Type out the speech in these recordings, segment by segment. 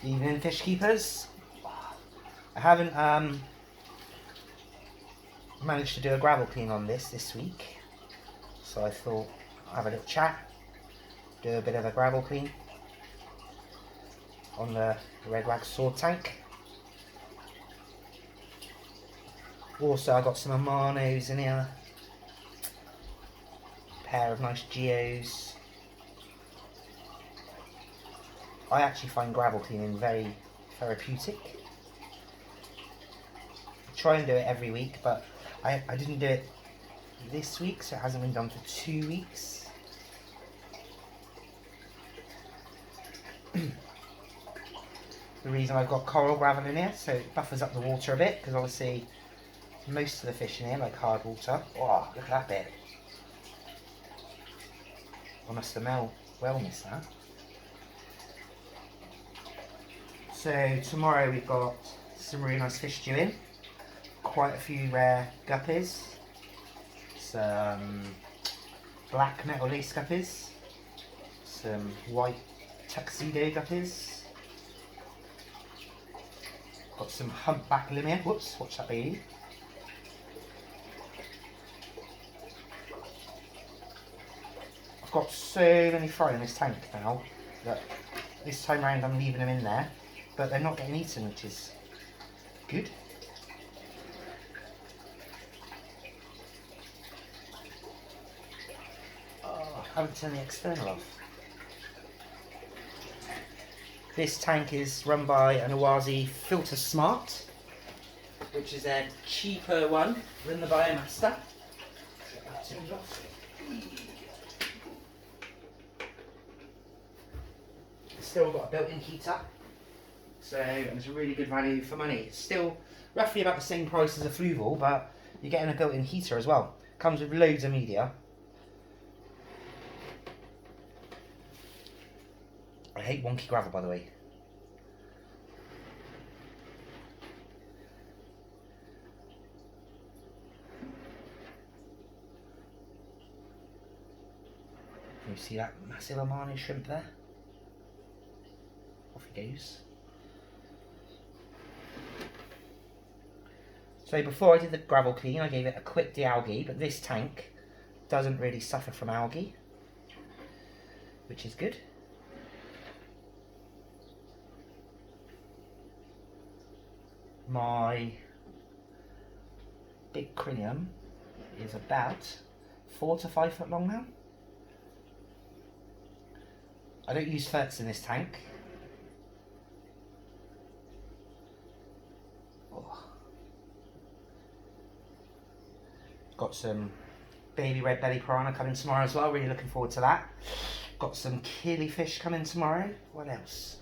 Evening, fish keepers. I haven't managed to do a gravel clean on this week, so I thought I'll have a little chat, do a bit of a gravel clean on the Red Wax sword tank. Also, I got some Amanos in here, a pair of nice Geos. I actually find gravel cleaning very therapeutic. I try and do it every week, but I didn't do it this week, so it hasn't been done for 2 weeks. The reason I've got coral gravel in here, so it buffers up the water a bit, because obviously most of the fish in here like hard water. Oh, look at that bit. I must have well missed that. So tomorrow we've got some really nice fish due in. Quite a few rare guppies. Some black metal lace guppies. Some white tuxedo guppies. Got some humpback limia. Whoops, watch that baby. I've got so many fry in this tank now that this time round I'm leaving them in there, but they're not getting eaten, which is good. Oh, I haven't turned the external off. This tank is run by an Awazi Filter Smart, which is a cheaper one than the Biomaster. Still got a built-in heater, so it's a really good value for money. It's still roughly about the same price as a Fluval, but you're getting a built-in heater as well. Comes with loads of media. I hate wonky gravel, by the way. Can you see that massive Amani shrimp there? Off he goes. So before I did the gravel clean, I gave it a quick de-algae, but this tank doesn't really suffer from algae, which is good. My big crinium is about 4 to 5 foot long now. I don't use ferts in this tank. Got some baby red belly piranha coming tomorrow as well, really looking forward to that. Got some killifish coming tomorrow. What else?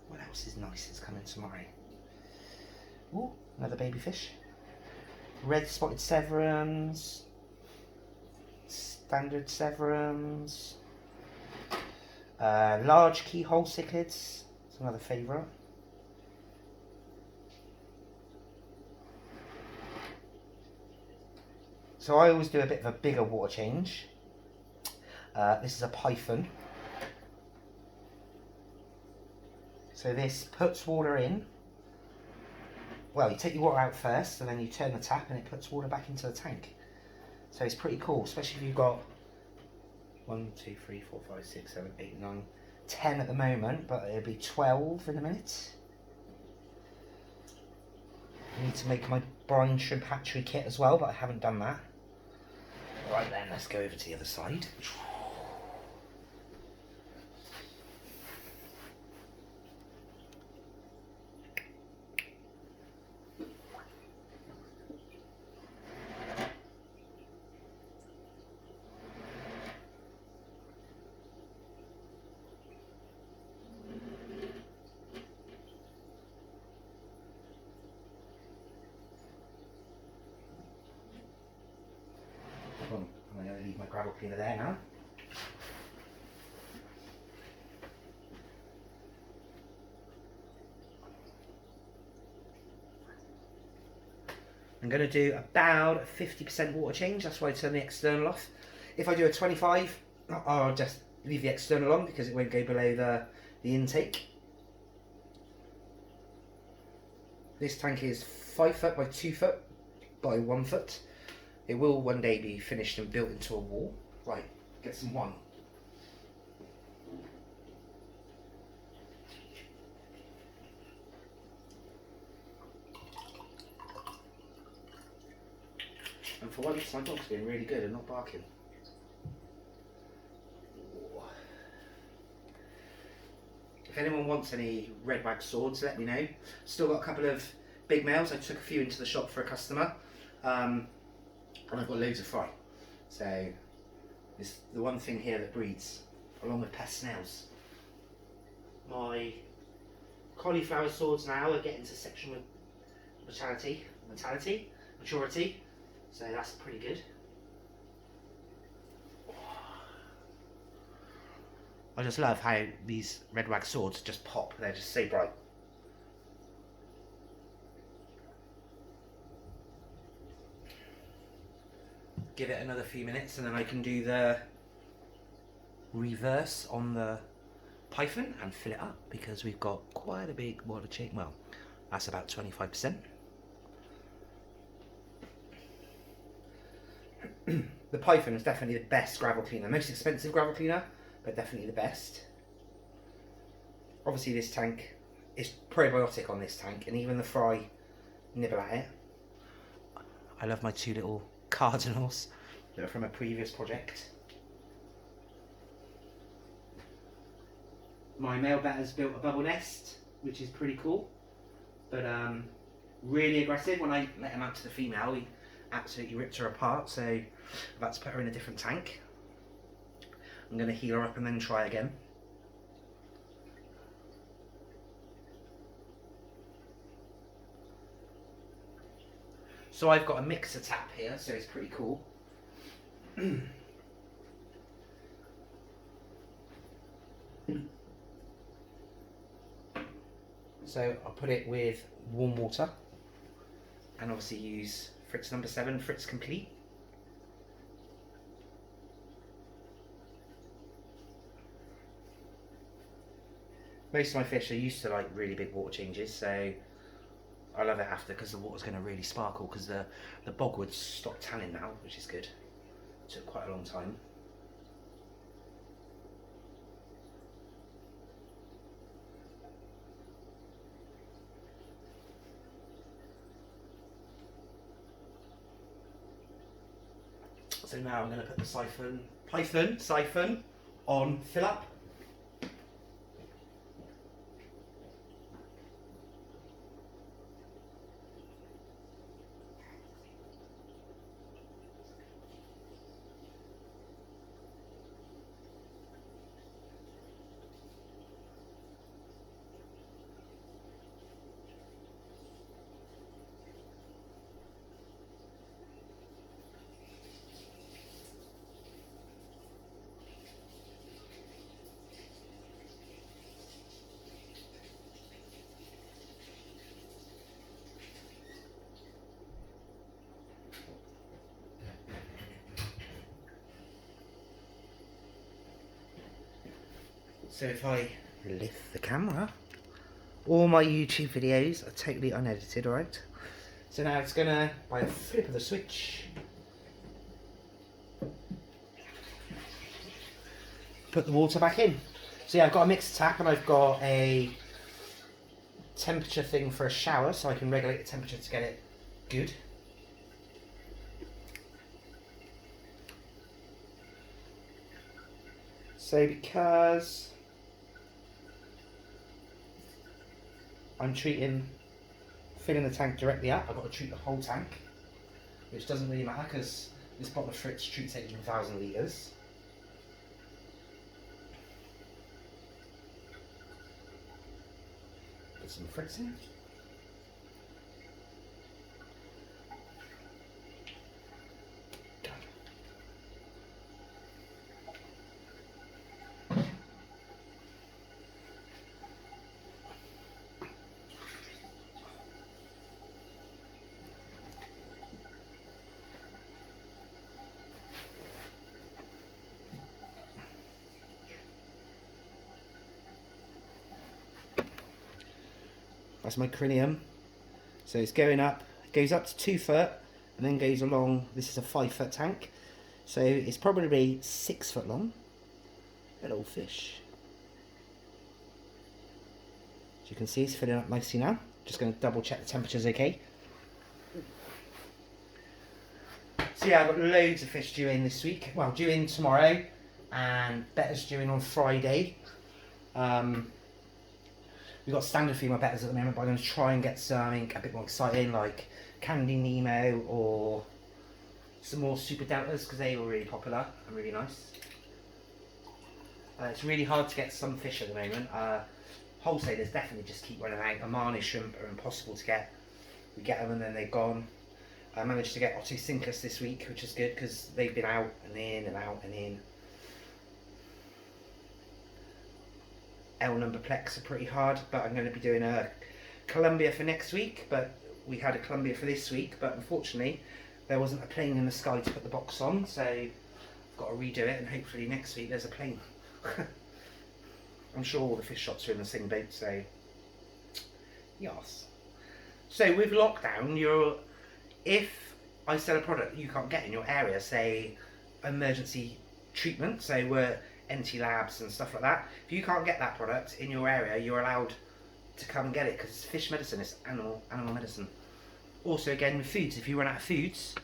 What else is nice that's coming tomorrow? Ooh, another baby fish. Red spotted severums. Standard severums. Large keyhole cichlids. It's another favourite. So I always do a bit of a bigger water change. This is a python. So this puts water in. Well, you take your water out first and then you turn the tap and it puts water back into the tank. So it's pretty cool, especially if you've got 1, 2, 3, 4, 5, 6, 7, 8, 9, 10 at the moment, but it'll be 12 in a minute. I need to make my brine shrimp hatchery kit as well, but I haven't done that. Right then, let's go over to the other side. I'm going to leave my gravel cleaner there now. I'm going to do about a 50% water change, that's why I turn the external off. If I do a 25, I'll just leave the external on because it won't go below the intake. This tank is 5 foot by 2 foot by 1 foot. It will one day be finished and built into a wall. Right, get some wine. And for once, my dog's being really good and not barking. If anyone wants any red wax swords, let me know. Still got a couple of big males. I took a few into the shop for a customer. And I've got loads of fry. So it's the one thing here that breeds, along with pest snails. My cauliflower swords now are getting to sexual maturity. So that's pretty good. I just love how these red wax swords just pop. They're just so bright. Give it another few minutes and then I can do the reverse on the Python and fill it up because we've got quite a big water change. Well, that's about 25%. The Python is definitely the best gravel cleaner. Most expensive gravel cleaner, but definitely the best. Obviously this tank is probiotic on this tank, and even the fry nibble at it. I love my 2 little cardinals that are from a previous project. My male batter's built a bubble nest, which is pretty cool, but really aggressive. When I let him out to the female, he absolutely ripped her apart, so I've had to put her in a different tank. I'm going to heal her up and then try again. So I've got a mixer tap here, so it's pretty cool. So I'll put it with warm water and obviously use Fritz number 7, Fritz Complete. Most of my fish are used to like really big water changes, so I love it after because the water's going to really sparkle because the bogwoods stopped tanning now, which is good. It took quite a long time. So now I'm going to put the Python on fill up. So if I lift the camera, all my YouTube videos are totally unedited, alright? So now it's gonna, by a flip of the switch, put the water back in. So yeah, I've got a mixer tap and I've got a temperature thing for a shower so I can regulate the temperature to get it good. So because I'm filling the tank directly up, I've got to treat the whole tank, which doesn't really matter because this bottle of Fritz treats 18,000 litres. Put some Fritz in. That's my cranium So it's going up, it goes up to 2 foot and then goes along. This is a 5 foot tank, so it's probably 6 foot long. A little fish. As you can see, it's filling up nicely now. Just going to double check the temperature's okay. So yeah, I've got loads of fish due in this week. Well, due in tomorrow, and betters due in on Friday. We've got standard female betters at the moment, but I'm going to try and get something a bit more exciting, like Candy Nemo or some more Super Deltas, because they were really popular and really nice. It's really hard to get some fish at the moment. Wholesalers definitely just keep running out. Amani shrimp are impossible to get. We get them and then they're gone. I managed to get Otocinclus this week, which is good because they've been out and in and out and in. L number plex are pretty hard, but I'm going to be doing a Columbia for next week. But we had a Columbia for this week, but unfortunately there wasn't a plane in the sky to put the box on, so I've got to redo it, and hopefully next week there's a plane. I'm sure all the fish shops are in the same boat, so yes. So with lockdown, if I sell a product you can't get in your area, say emergency treatment, so we're NT Labs and stuff like that, if you can't get that product in your area, you're allowed to come and get it, because it's fish medicine, it's animal medicine. Also again with foods, if you run out of foods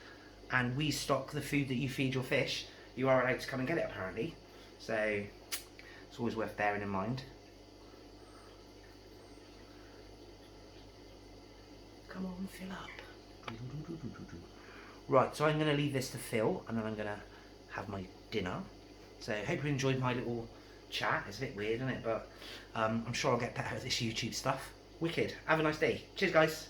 and we stock the food that you feed your fish, you are allowed to come and get it apparently. So it's always worth bearing in mind. Come on, fill up. Right, so I'm going to leave this to fill and then I'm going to have my dinner. So I hope you enjoyed my little chat. It's a bit weird, isn't it? But I'm sure I'll get better at this YouTube stuff. Wicked. Have a nice day. Cheers, guys.